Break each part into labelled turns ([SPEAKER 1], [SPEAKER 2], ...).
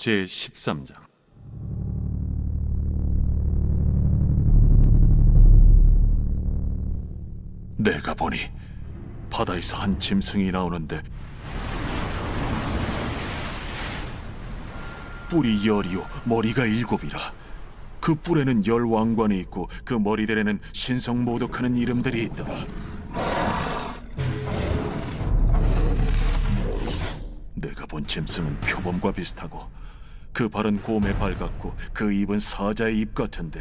[SPEAKER 1] 제13장. 내가 보니 바다에서 한 짐승이 나오는데 뿔이 10이요 머리가 7이라. 그 뿔에는 10왕관이 있고 그 머리들에는 신성모독하는 이름들이 있더라. 내가 본 짐승은 표범과 비슷하고 그 발은 곰의 발 같고 그 입은 사자의 입 같은데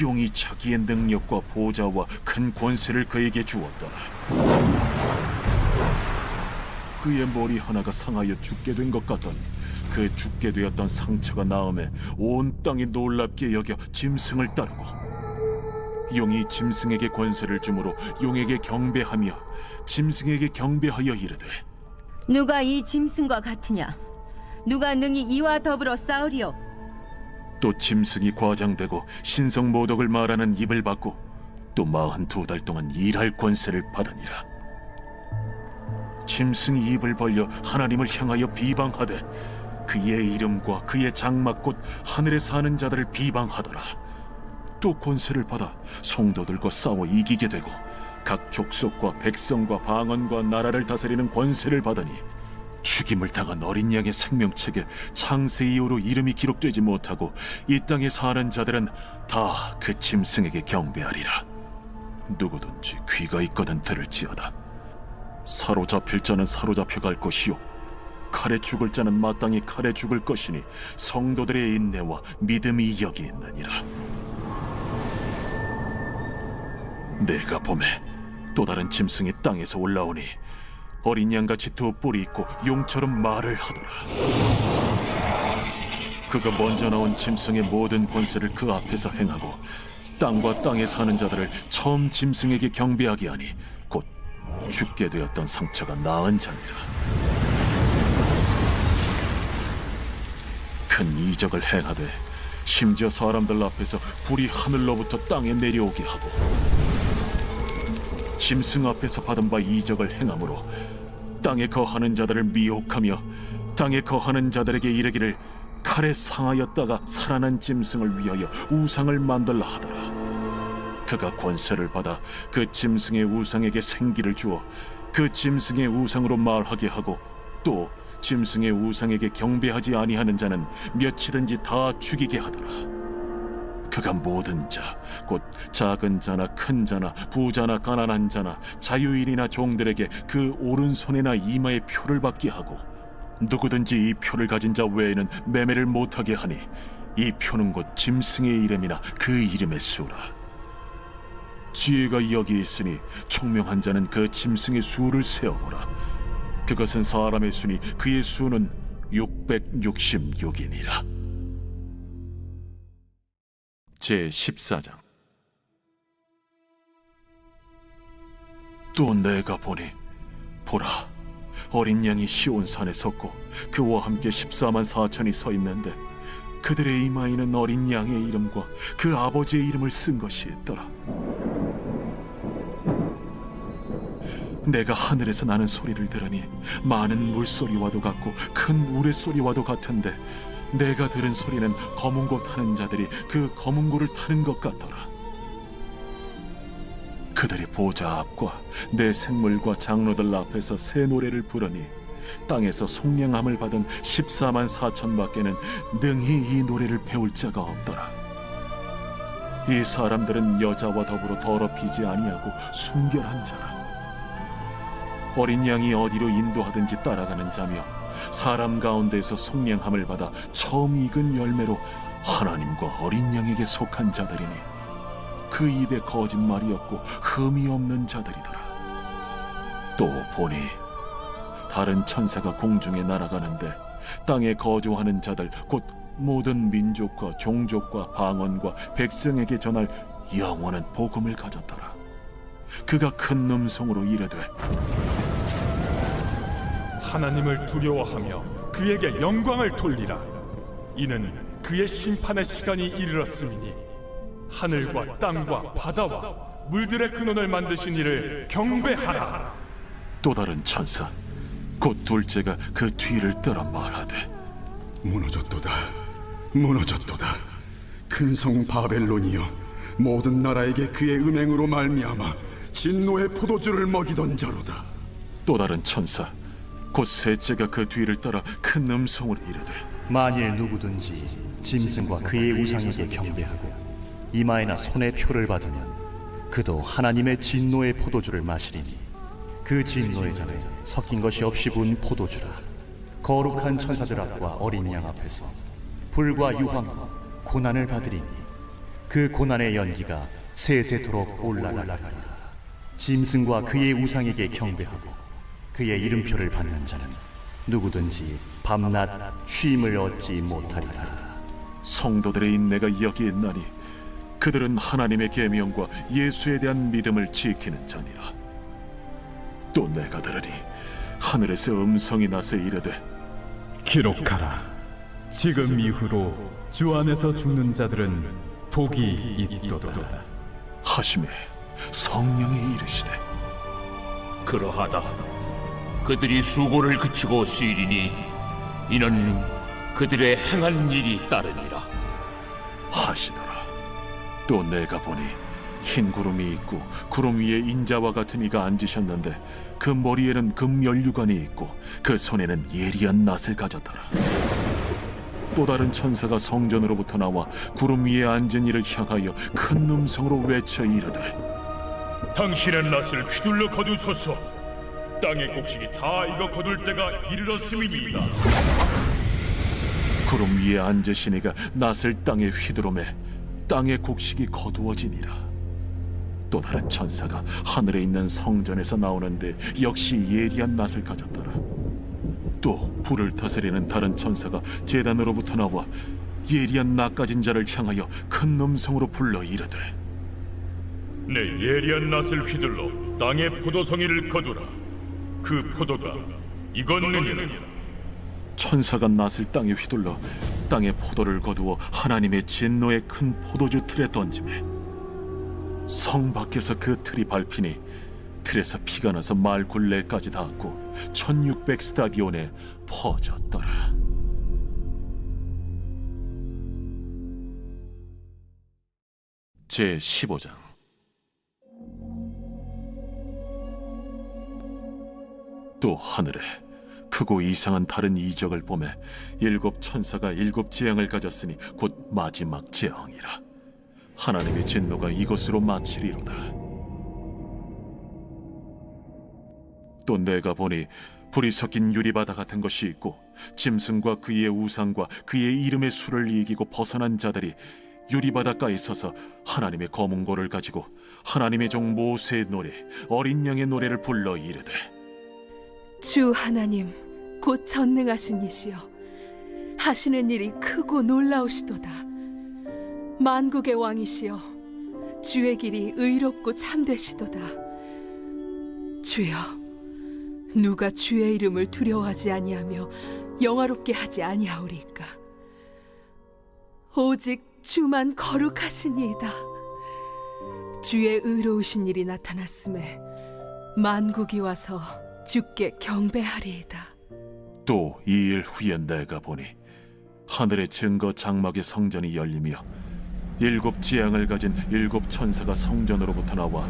[SPEAKER 1] 용이 자기의 능력과 보좌와 큰 권세를 그에게 주었더라. 그의 머리 하나가 상하여 죽게 된 것 같더니 그 죽게 되었던 상처가 나음에 온 땅이 놀랍게 여겨 짐승을 따르고 용이 짐승에게 권세를 주므로 용에게 경배하며 짐승에게 경배하여 이르되
[SPEAKER 2] 누가 이 짐승과 같으냐? 누가 능히 이와 더불어 싸우리요?
[SPEAKER 1] 또 짐승이 과장되고 신성모독을 말하는 입을 받고 또 42달 동안 일할 권세를 받으니라. 짐승이 입을 벌려 하나님을 향하여 비방하되 그의 이름과 그의 장막 곧 하늘에 사는 자들을 비방하더라. 또 권세를 받아 성도들과 싸워 이기게 되고 각 족속과 백성과 방언과 나라를 다스리는 권세를 받으니 죽임을 당한 어린 양의 생명책에 창세 이후로 이름이 기록되지 못하고 이 땅에 사는 자들은 다 그 짐승에게 경배하리라. 누구든지 귀가 있거든 들을지어다. 사로잡힐 자는 사로잡혀갈 것이요 칼에 죽을 자는 마땅히 칼에 죽을 것이니 성도들의 인내와 믿음이 여기 있느니라. 내가 보매 또 다른 짐승이 땅에서 올라오니 어린 양같이 두 뿔이 있고 용처럼 말을 하더라. 그가 먼저 나온 짐승의 모든 권세를 그 앞에서 행하고 땅과 땅에 사는 자들을 처음 짐승에게 경배하게 하니 곧 죽게 되었던 상처가 나은 자니라. 큰 이적을 행하되 심지어 사람들 앞에서 불이 하늘로부터 땅에 내려오게 하고 짐승 앞에서 받은 바 이적을 행함으로 땅에 거하는 자들을 미혹하며 땅에 거하는 자들에게 이르기를 칼에 상하였다가 살아난 짐승을 위하여 우상을 만들라 하더라. 그가 권세를 받아 그 짐승의 우상에게 생기를 주어 그 짐승의 우상으로 말하게 하고 또 짐승의 우상에게 경배하지 아니하는 자는 며칠든지 다 죽이게 하더라. 그가 모든 자, 곧 작은 자나 큰 자나 부자나 가난한 자나 자유인이나 종들에게 그 오른손이나 이마에 표를 받게 하고 누구든지 이 표를 가진 자 외에는 매매를 못하게 하니 이 표는 곧 짐승의 이름이나 그 이름의 수라. 지혜가 여기 있으니 총명한 자는 그 짐승의 수를 세어보라. 그것은 사람의 수니 그의 수는 666이니라. 제14장. 또 내가 보니 보라 어린 양이 시온산에 섰고 그와 함께 14만 4천이 서 있는데 그들의 이마에는 어린 양의 이름과 그 아버지의 이름을 쓴 것이 있더라. 내가 하늘에서 나는 소리를 들으니 많은 물소리와도 같고 큰 우레소리와도 같은데 내가 들은 소리는 검은 고 타는 자들이 그 검은 고를 타는 것 같더라. 그들이 보좌 앞과 내 생물과 장로들 앞에서 새 노래를 부르니 땅에서 속량함을 받은 14만 4천 밖에는 능히 이 노래를 배울 자가 없더라. 이 사람들은 여자와 더불어 더럽히지 아니하고 순결한 자라. 어린 양이 어디로 인도하든지 따라가는 자며 사람 가운데서 속량함을 받아 처음 익은 열매로 하나님과 어린 양에게 속한 자들이니 그 입에 거짓말이 없고 흠이 없는 자들이더라. 또 보니 다른 천사가 공중에 날아가는데 땅에 거주하는 자들 곧 모든 민족과 종족과 방언과 백성에게 전할 영원한 복음을 가졌더라. 그가 큰 음성으로 이르되
[SPEAKER 3] 하나님을 두려워하며 그에게 영광을 돌리라. 이는 그의 심판의 시간이 이르렀음이니 하늘과 땅과 바다와 물들의 근원을 만드신 이를 경배하라.
[SPEAKER 1] 또 다른 천사 곧 둘째가 그 뒤를 따라 말하되
[SPEAKER 4] 무너졌도다. 무너졌도다. 큰 성 바벨론이여, 모든 나라에게 그의 음행으로 말미암아 진노의 포도주를 먹이던 자로다.
[SPEAKER 1] 또 다른 천사 곧 셋째가 그 뒤를 따라 큰 음성으로 이르되
[SPEAKER 5] 만일 누구든지 짐승과 그의 우상에게 경배하고 이마에나 손에 표를 받으면 그도 하나님의 진노의 포도주를 마시리니 그 진노의 잔에 섞인 것이 없이 부은 포도주라. 거룩한 천사들 앞과 어린 양 앞에서 불과 유황과 고난을 받으리니 그 고난의 연기가 세세토록 올라가리라. 짐승과 그의 우상에게 경배하고 그의 이름표를 받는 자는 누구든지 밤낮 쉼을 얻지 못하리라.
[SPEAKER 1] 성도들의 인내가 여기에 있나니 그들은 하나님의 계명과 예수에 대한 믿음을 지키는 자니라. 또 내가 들으니 하늘에서 음성이 나서 이르되
[SPEAKER 6] 기록하라. 지금 이후로 주 안에서 죽는 자들은 복이 있도다.
[SPEAKER 1] 하심에 성령이 이르시되
[SPEAKER 7] 그러하다. 그들이 수고를 그치고 쉬리니 이는 그들의 행한 일이 따르니라
[SPEAKER 1] 하시더라. 또 내가 보니 흰 구름이 있고 구름 위에 인자와 같은 이가 앉으셨는데 그 머리에는 금면류관이 있고 그 손에는 예리한 낫을 가졌더라. 또 다른 천사가 성전으로부터 나와 구름 위에 앉은 이를 향하여 큰 음성으로 외쳐 이르되
[SPEAKER 3] 당신의 낫을 휘둘러 거두소서. 땅의 곡식이 다 익어 거둘 때가 이르렀음이니이다.
[SPEAKER 1] 구름 위에 앉으신 이가 낫을 땅에 휘두르매 땅의 곡식이 거두어지니라. 또 다른 천사가 하늘에 있는 성전에서 나오는데 역시 예리한 낫을 가졌더라. 또 불을 다스리는 다른 천사가 제단으로부터 나와 예리한 낫 가진 자를 향하여 큰 음성으로 불러 이르되
[SPEAKER 3] 내 예리한 낫을 휘둘러 땅의 포도송이를 거두라. 그 포도가 익었느니라.
[SPEAKER 1] 천사가 낫을 땅에 휘둘러 땅의 포도를 거두어 하나님의 진노의 큰 포도주 틀에 던지매 성 밖에서 그 틀이 밟히니 틀에서 피가 나서 말 굴레까지 닿았고 1600 스타디온에 퍼졌더라. 제 15장. 또 하늘에 크고 이상한 다른 이적을 보매 일곱 천사가 일곱 재앙을 가졌으니 곧 마지막 재앙이라. 하나님의 진노가 이것으로 마치리로다. 또 내가 보니 불이 섞인 유리바다 같은 것이 있고 짐승과 그의 우상과 그의 이름의 수를 이기고 벗어난 자들이 유리바닷가에 서서 하나님의 검은고를 가지고 하나님의 종 모세의 노래 어린 양의 노래를 불러 이르되
[SPEAKER 8] 주 하나님 곧 전능하신 이시여, 하시는 일이 크고 놀라우시도다. 만국의 왕이시여, 주의 길이 의롭고 참되시도다. 주여, 누가 주의 이름을 두려워하지 아니하며 영화롭게 하지 아니하오리까? 오직 주만 거룩하시니이다. 주의 의로우신 일이 나타났음에 만국이 와서 주께 경배하리이다.
[SPEAKER 1] 또 2일 후에 내가 보니 하늘의 증거 장막의 성전이 열리며 일곱 지향을 가진 일곱 천사가 성전으로부터 나와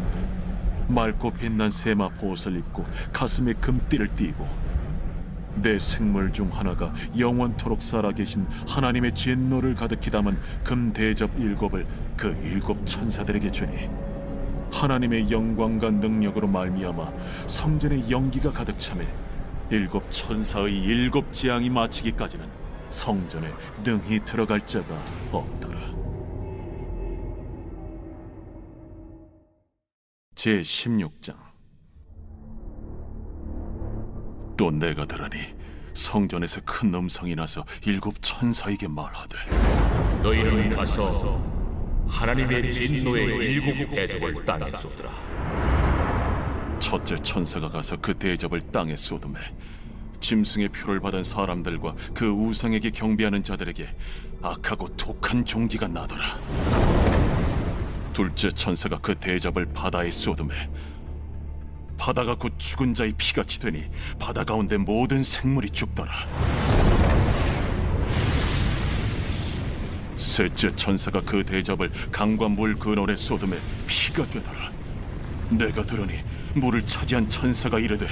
[SPEAKER 1] 맑고 빛난 세마 보옷을 입고 가슴에 금띠를 띠고 내 생물 중 하나가 영원토록 살아계신 하나님의 진노를 가득히 담은 금 대접 일곱을 그 일곱 천사들에게 주니 하나님의 영광과 능력으로 말미암아 성전에 연기가 가득 차매 일곱 천사의 일곱 재앙이 마치기까지는 성전에 능히 들어갈 자가 없더라. 제 16장. 또 내가 들으니 성전에서 큰 음성이 나서 일곱 천사에게 말하되
[SPEAKER 7] 너희는 가서 하나님의 진노의 일곱 대접을 땅에 쏟으라.
[SPEAKER 1] 첫째 천사가 가서 그 대접을 땅에 쏟음에 짐승의 표를 받은 사람들과 그 우상에게 경배하는 자들에게 악하고 독한 종기가 나더라. 둘째 천사가 그 대접을 바다에 쏟음에 바다가 곧 죽은 자의 피같이 되니 바다 가운데 모든 생물이 죽더라. 셋째 천사가 그 대접을 강과 물 근원에 쏟음에 피가 되더라. 내가 들으니 물을 차지한 천사가 이르되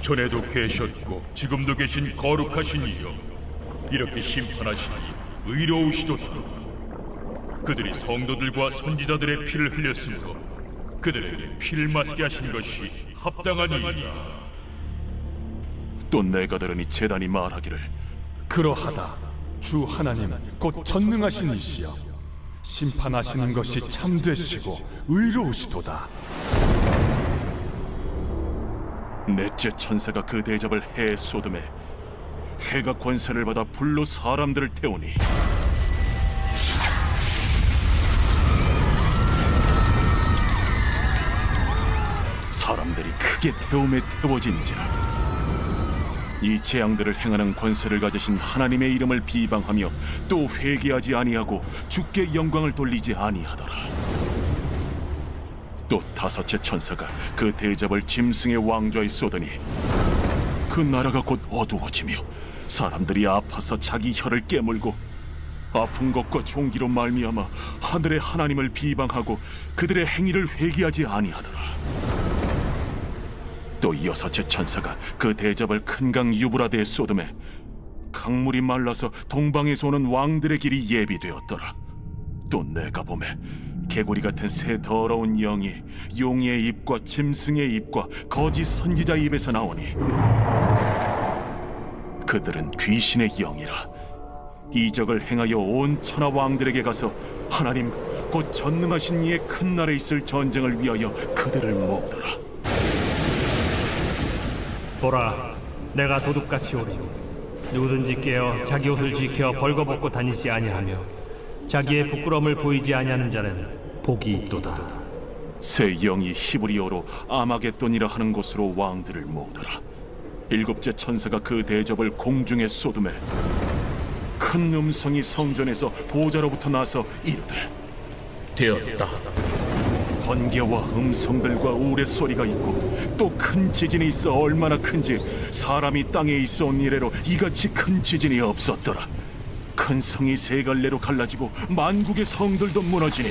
[SPEAKER 3] 전에도 계셨고 지금도 계신 거룩하신 이여, 이렇게 심판하시니 의로우시도다. 그들이 성도들과 선지자들의 피를 흘렸으므로 그들에게 피를 마시게 하신 것이 합당하니이다.
[SPEAKER 1] 또 내가 들으니 제단이 말하기를
[SPEAKER 6] 그러하다. 주 하나님 곧 전능하신 이시여, 심판하시는 것이 참되시고 의로우시도다.
[SPEAKER 1] 넷째 천사가 그 대접을 해에 쏟음에 해가 권세를 받아 불로 사람들을 태우니 사람들이 크게 태움에 태워진지라. 이 재앙들을 행하는 권세를 가지신 하나님의 이름을 비방하며 또 회개하지 아니하고 주께 영광을 돌리지 아니하더라. 또 다섯째 천사가 그 대접을 짐승의 왕좌에 쏟으니 그 나라가 곧 어두워지며 사람들이 아파서 자기 혀를 깨물고 아픈 것과 종기로 말미암아 하늘의 하나님을 비방하고 그들의 행위를 회개하지 아니하더라. 또 여섯째 천사가 그 대접을 큰 강 유브라데에 쏟음에 강물이 말라서 동방에서 오는 왕들의 길이 예비되었더라. 또 내가 보매 개구리 같은 새 더러운 영이 용의 입과 짐승의 입과 거짓 선지자 입에서 나오니 그들은 귀신의 영이라. 이적을 행하여 온 천하 왕들에게 가서 하나님 곧 전능하신 이의 큰 날에 있을 전쟁을 위하여 그들을 모으더라.
[SPEAKER 9] 보라, 내가 도둑같이 오리니 누구든지 깨어 자기 옷을 지켜 벌거벗고 다니지 아니하며 자기의 부끄러움을 보이지 아니하는 자는 복이 있도다.
[SPEAKER 1] 새 영이 히브리어로 아마겟돈이라 하는 곳으로 왕들을 모으더라. 일곱째 천사가 그 대접을 공중에 쏟음에 큰 음성이 성전에서 보좌로부터 나서 이르되
[SPEAKER 7] 되었다.
[SPEAKER 1] 번개와 음성들과 우레소리가 있고 또 큰 지진이 있어 얼마나 큰지 사람이 땅에 있어 온 이래로 이같이 큰 지진이 없었더라. 큰 성이 세 갈래로 갈라지고 만국의 성들도 무너지니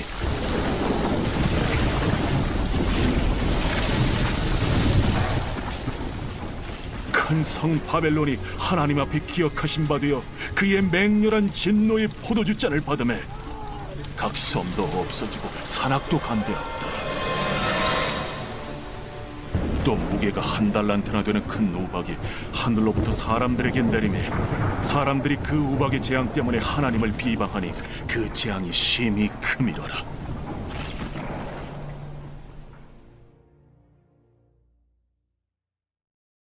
[SPEAKER 1] 큰 성 바벨론이 하나님 앞에 기억하신 바 되어 그의 맹렬한 진노의 포도주잔을 받음에 각 섬도 없어지고 산악도 감되었다. 또 무게가 1달란트나 되는 큰 우박이 하늘로부터 사람들에게 내리매 사람들이 그 우박의 재앙 때문에 하나님을 비방하니 그 재앙이 심히 크미러라.